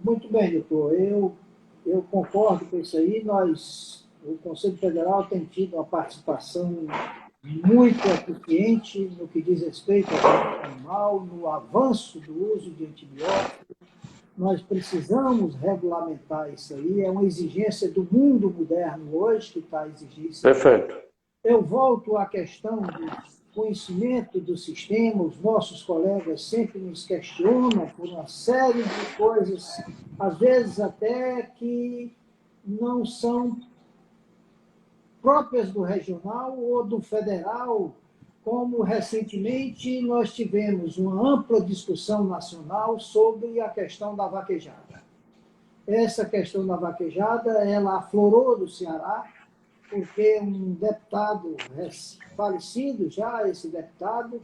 Speaker 1: Muito bem, doutor. Eu concordo com isso aí. O Conselho Federal tem tido uma participação muito eficiente no que diz respeito ao reino animal, no avanço do uso de antibióticos. Nós precisamos regulamentar isso aí, é uma exigência do mundo moderno hoje que está exigindo isso.
Speaker 2: Perfeito.
Speaker 1: Eu volto à questão do conhecimento do sistema. Os nossos colegas sempre nos questionam por uma série de coisas, às vezes até que não são próprias do regional ou do federal, como recentemente nós tivemos uma ampla discussão nacional sobre a questão da vaquejada. Essa questão da vaquejada, ela aflorou do Ceará, porque um deputado falecido já, esse deputado,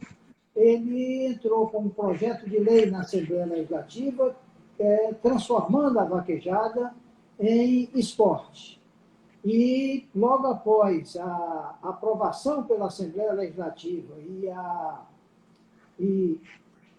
Speaker 1: ele entrou com um projeto de lei na Assembleia Legislativa transformando a vaquejada em esporte. E logo após a aprovação pela Assembleia Legislativa e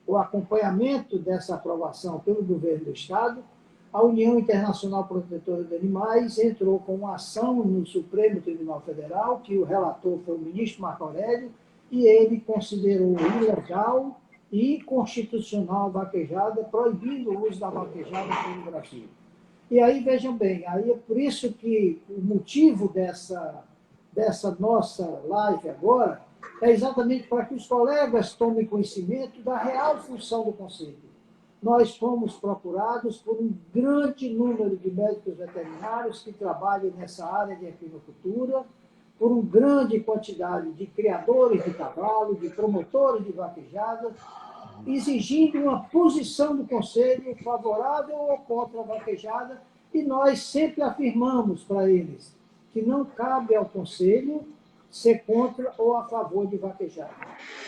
Speaker 1: o acompanhamento dessa aprovação pelo governo do Estado, a União Internacional Protetora de Animais entrou com uma ação no Supremo Tribunal Federal, que o relator foi o ministro Marco Aurélio, e ele considerou ilegal e inconstitucional a vaquejada, proibindo o uso da vaquejada no Brasil. E aí, vejam bem, aí é por isso que o motivo dessa nossa live agora é exatamente para que os colegas tomem conhecimento da real função do Conselho. Nós fomos procurados por um grande número de médicos veterinários que trabalham nessa área de equinocultura, por uma grande quantidade de criadores de cavalo, de promotores de vaquejada, exigindo uma posição do Conselho favorável ou contra a vaquejada, e nós sempre afirmamos para eles que não cabe ao Conselho ser contra ou a favor de vaquejada.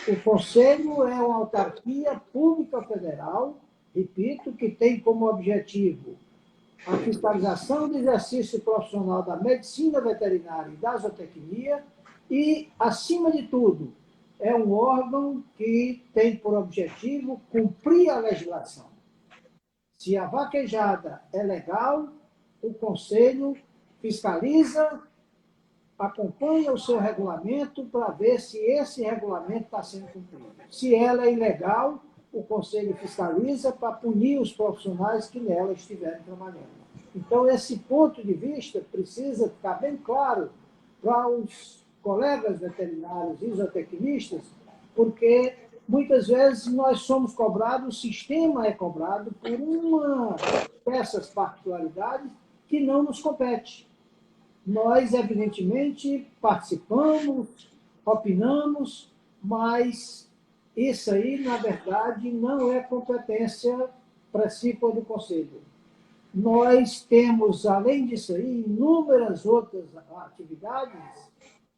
Speaker 1: O Conselho é uma autarquia pública federal, repito, que tem como objetivo a fiscalização do exercício profissional da medicina veterinária e da zootecnia e, acima de tudo, é um órgão que tem por objetivo cumprir a legislação. Se a vaquejada é legal, o Conselho fiscaliza, acompanha o seu regulamento para ver se esse regulamento está sendo cumprido. Se ela é ilegal, o Conselho fiscaliza para punir os profissionais que nela estiverem trabalhando. Então, esse ponto de vista precisa ficar bem claro para os colegas veterinários e zootecnistas, porque muitas vezes nós somos cobrados, o sistema é cobrado por uma dessas particularidades que não nos compete. Nós, evidentemente, participamos, opinamos, mas isso aí, na verdade, não é competência precípua do Conselho. Nós temos, além disso aí, inúmeras outras atividades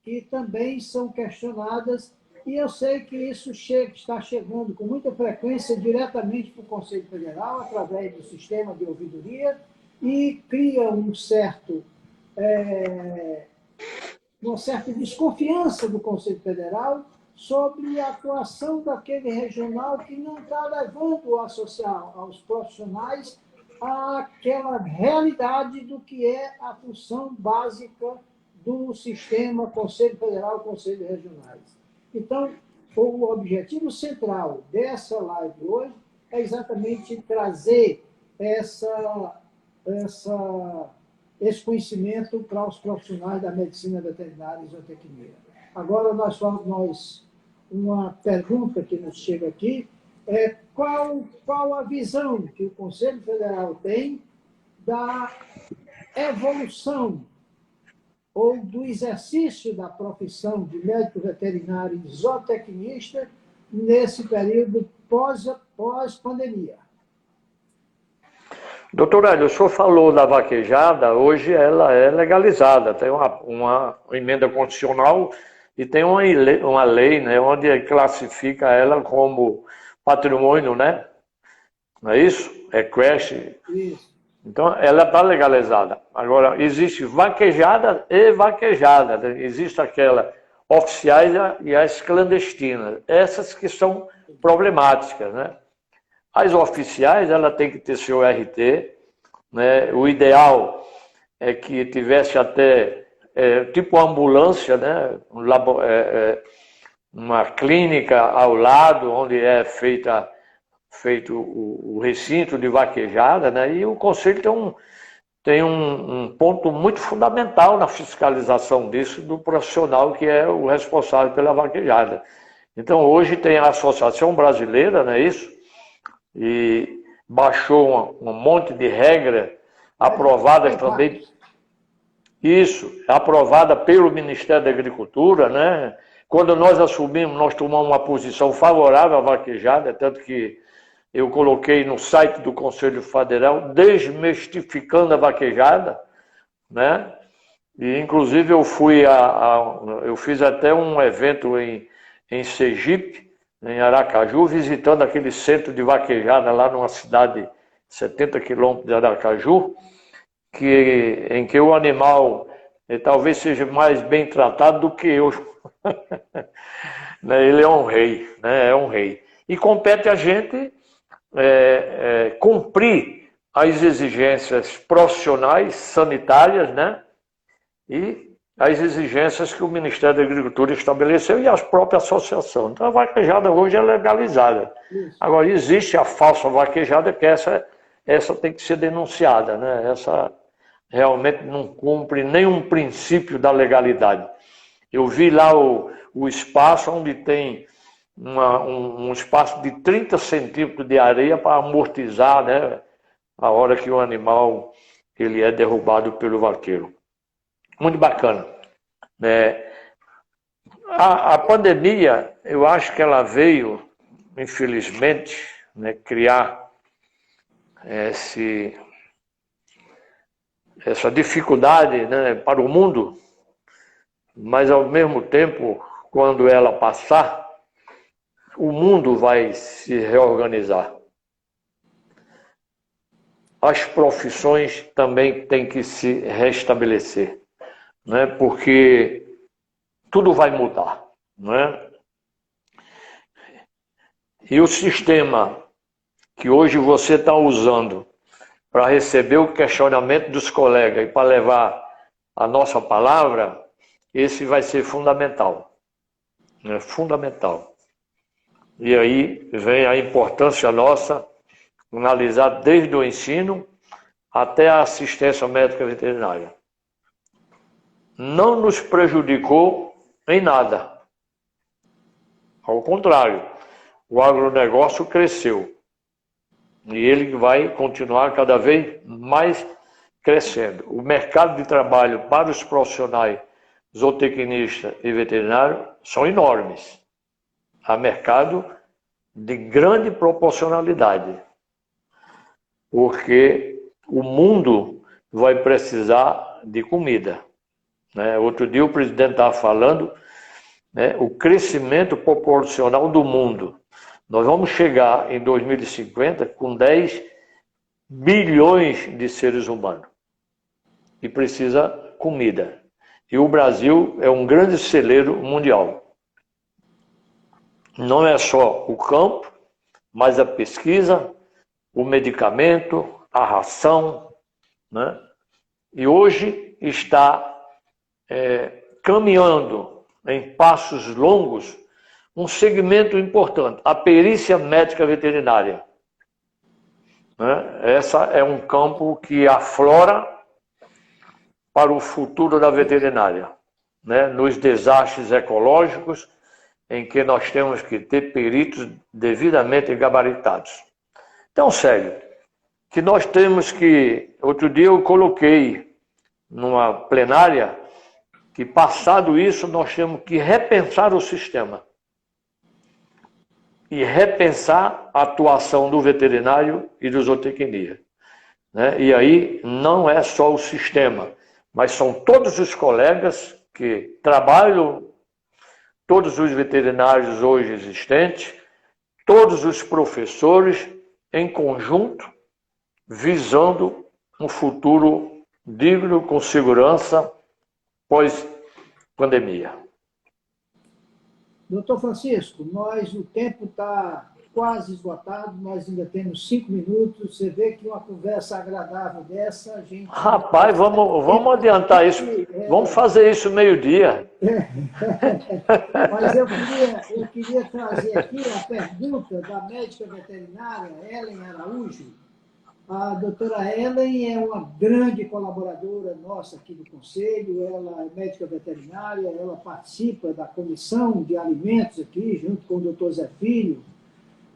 Speaker 1: que também são questionadas, e eu sei que isso está chegando com muita frequência diretamente para o Conselho Federal, através do sistema de ouvidoria, e cria uma certa desconfiança do Conselho Federal sobre a atuação daquele regional que não está levando a associar aos profissionais àquela realidade do que é a função básica do sistema Conselho Federal e Conselhos Regionais. Então, o objetivo central dessa live hoje é exatamente trazer esse conhecimento para os profissionais da medicina veterinária e zootecnia. Agora, uma pergunta que nos chega aqui é qual a visão que o Conselho Federal tem da evolução ou do exercício da profissão de médico veterinário e zootecnista nesse período pós-pandemia.
Speaker 2: Doutor Hélio, o senhor falou da vaquejada, hoje ela é legalizada, tem uma emenda constitucional e tem uma lei, né, onde classifica ela como patrimônio, né? Não é isso? É creche.
Speaker 1: Isso.
Speaker 2: Então, ela está legalizada. Agora, existe vaquejada e vaquejada. Né? Existe aquela oficiais e as clandestinas. Essas que são problemáticas, né? As oficiais, ela tem que ter seu RT, né? O ideal é que tivesse até tipo ambulância, né? Uma clínica ao lado, onde é feito o recinto de vaquejada, né? E o Conselho tem um ponto muito fundamental na fiscalização disso, do profissional que é o responsável pela vaquejada. Então, hoje tem a Associação Brasileira, não é isso? E baixou um monte de regra aprovadas também. Isso, aprovada pelo Ministério da Agricultura, né? Quando nós assumimos, nós tomamos uma posição favorável à vaquejada, tanto que eu coloquei no site do Conselho Federal, desmistificando a vaquejada, né? E, inclusive, eu fiz até um evento em Sergipe, em Aracaju, visitando aquele centro de vaquejada lá numa cidade 70 quilômetros de Aracaju, em que o animal ele talvez seja mais bem tratado do que eu. Né? Ele é um rei, né? É um rei. E compete a gente cumprir as exigências profissionais, sanitárias, né? E as exigências que o Ministério da Agricultura estabeleceu e a própria associação. Então a vaquejada hoje é legalizada.
Speaker 1: Isso.
Speaker 2: Agora existe a falsa vaquejada, que essa tem que ser denunciada, né? Essa realmente não cumpre nenhum princípio da legalidade. Eu vi lá o espaço onde tem um espaço de 30 centímetros de areia para amortizar, né, a hora que o animal ele é derrubado pelo vaqueiro. Muito bacana. Né? A pandemia, eu acho que ela veio, infelizmente, né, criar essa dificuldade, né, para o mundo, mas ao mesmo tempo, quando ela passar, o mundo vai se reorganizar. As profissões também têm que se restabelecer, né? Porque tudo vai mudar, né? E o sistema que hoje você está usando para receber o questionamento dos colegas e para levar a nossa palavra, esse vai ser fundamental, né? Fundamental. E aí vem a importância nossa, analisar desde o ensino até a assistência médica veterinária. Não nos prejudicou em nada. Ao contrário, o agronegócio cresceu. E ele vai continuar cada vez mais crescendo. O mercado de trabalho para os profissionais zootecnistas e veterinários são enormes. Há mercado de grande proporcionalidade, porque o mundo vai precisar de comida, né? Outro dia o presidente estava falando, né, o crescimento proporcional do mundo. Nós vamos chegar em 2050 com 10 bilhões de seres humanos e precisa comida. E o Brasil é um grande celeiro mundial. Não é só o campo, mas a pesquisa, o medicamento, a ração, né? E hoje está caminhando em passos longos um segmento importante, a perícia médica veterinária. Né? Essa é um campo que aflora para o futuro da veterinária, né? Nos desastres ecológicos, em que nós temos que ter peritos devidamente gabaritados. Então, Célio, que nós temos que... Outro dia eu coloquei numa plenária que, passado isso, nós temos que repensar o sistema e repensar a atuação do veterinário e do zootecnia, né? E aí não é só o sistema, mas são todos os colegas que trabalham, todos os veterinários hoje existentes, todos os professores em conjunto, visando um futuro digno, com segurança, pós-pandemia.
Speaker 1: Doutor Francisco, o tempo está quase esgotado, nós ainda temos 5 minutos. Você vê que uma conversa agradável dessa, a gente...
Speaker 2: Rapaz, vamos adiantar isso. Vamos fazer isso meio-dia.
Speaker 1: Mas eu queria trazer aqui a pergunta da médica veterinária Ellen Araújo. A doutora Ellen é uma grande colaboradora nossa aqui do Conselho, ela é médica veterinária, ela participa da comissão de alimentos aqui, junto com o doutor Zé Filho,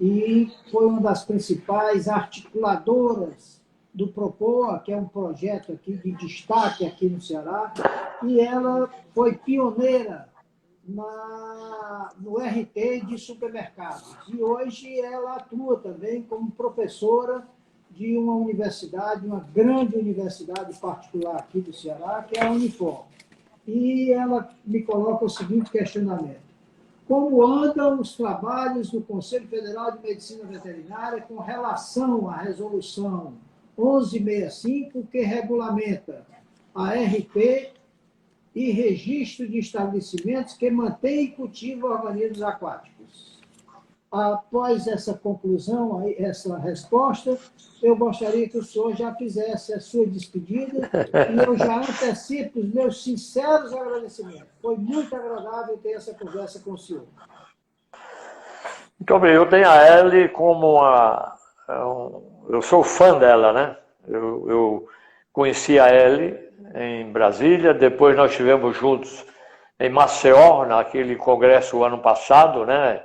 Speaker 1: e foi uma das principais articuladoras do Propoa, que é um projeto aqui de destaque aqui no Ceará, e ela foi pioneira no RT de supermercados. E hoje ela atua também como professora de uma universidade, uma grande universidade particular aqui do Ceará, que é a Unifor. E ela me coloca o seguinte questionamento: como andam os trabalhos do Conselho Federal de Medicina Veterinária com relação à resolução 1165, que regulamenta a RT e registro de estabelecimentos que mantêm e cultivam organismos aquáticos. Após essa conclusão, essa resposta, eu gostaria que o senhor já fizesse a sua despedida e eu já antecipo os meus sinceros agradecimentos. Foi muito agradável ter essa conversa com o senhor.
Speaker 2: Muito bem, eu tenho a Elly como eu sou fã dela, né? Eu conheci a Elly em Brasília, depois nós estivemos juntos em Maceió, naquele congresso ano passado, né?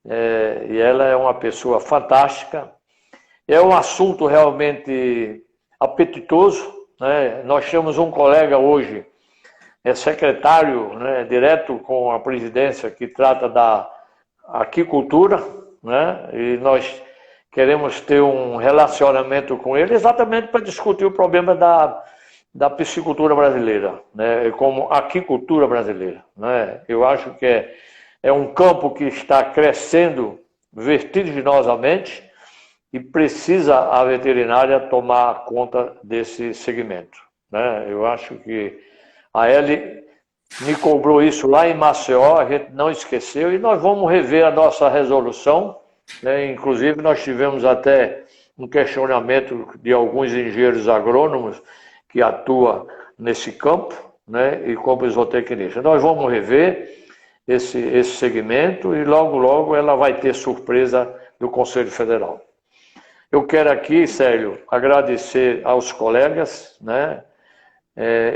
Speaker 2: E ela é uma pessoa fantástica. É um assunto realmente apetitoso, né? Nós temos um colega hoje, secretário, né, direto com a presidência, que trata da aquicultura, né? E nós queremos ter um relacionamento com ele exatamente para discutir o problema da piscicultura brasileira, né? Como aquicultura brasileira, né? Eu acho que é um campo que está crescendo vertiginosamente e precisa a veterinária tomar conta desse segmento, né? Eu acho que a Elly me cobrou isso lá em Maceió, a gente não esqueceu, e nós vamos rever a nossa resolução, né? Inclusive nós tivemos até um questionamento de alguns engenheiros agrônomos que atuam nesse campo, né? E como zootecnista. Nós vamos rever esse segmento e logo, logo ela vai ter surpresa do Conselho Federal. Eu quero aqui, Célio, agradecer aos colegas, né?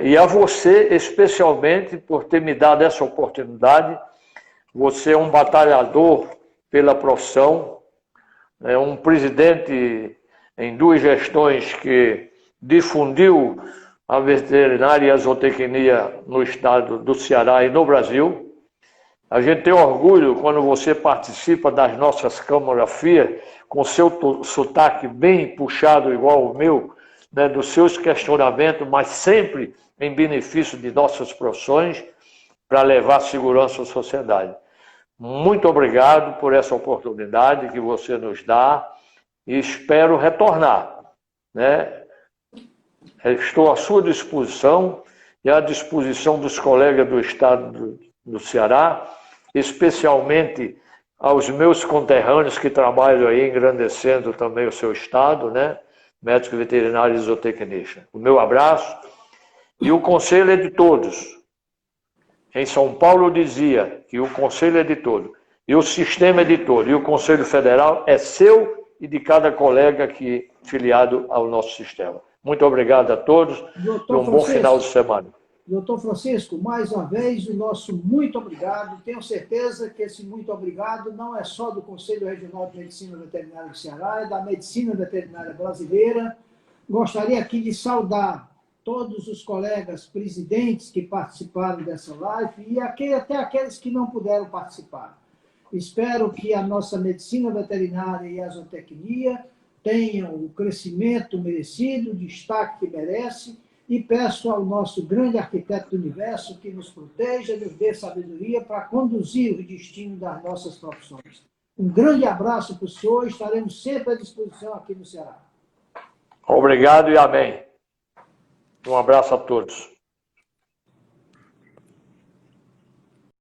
Speaker 2: E a você, especialmente, por ter me dado essa oportunidade. Você é um batalhador pela profissão, é um presidente em 2 gestões que difundiu a veterinária e a zootecnia no estado do Ceará e no Brasil. A gente tem orgulho quando você participa das nossas câmaras-frias, com seu sotaque bem puxado, igual o meu, né, dos seus questionamentos, mas sempre em benefício de nossas profissões, para levar segurança à sociedade. Muito obrigado por essa oportunidade que você nos dá e espero retornar, né? Estou à sua disposição e à disposição dos colegas do estado do Ceará, especialmente aos meus conterrâneos que trabalham aí engrandecendo também o seu estado, né? Médico veterinário e zootecnista. O meu abraço e o conselho é de todos. Em São Paulo dizia que o conselho é de todos, e o sistema é de todos, e o Conselho Federal é seu e de cada colega que filiado ao nosso sistema. Muito obrigado a todos e um bom final de semana.
Speaker 1: Doutor Francisco, mais uma vez, o nosso muito obrigado. Tenho certeza que esse muito obrigado não é só do Conselho Regional de Medicina Veterinária do Ceará, é da medicina veterinária brasileira. Gostaria aqui de saudar todos os colegas presidentes que participaram dessa live e até aqueles que não puderam participar. Espero que a nossa medicina veterinária e a zootecnia tenham o crescimento merecido, o destaque que merece, e peço ao nosso grande arquiteto do universo que nos proteja, nos dê sabedoria para conduzir o destino das nossas profissões. Um grande abraço para o senhor, estaremos sempre à disposição aqui no Ceará.
Speaker 2: Obrigado e amém. Um abraço a todos.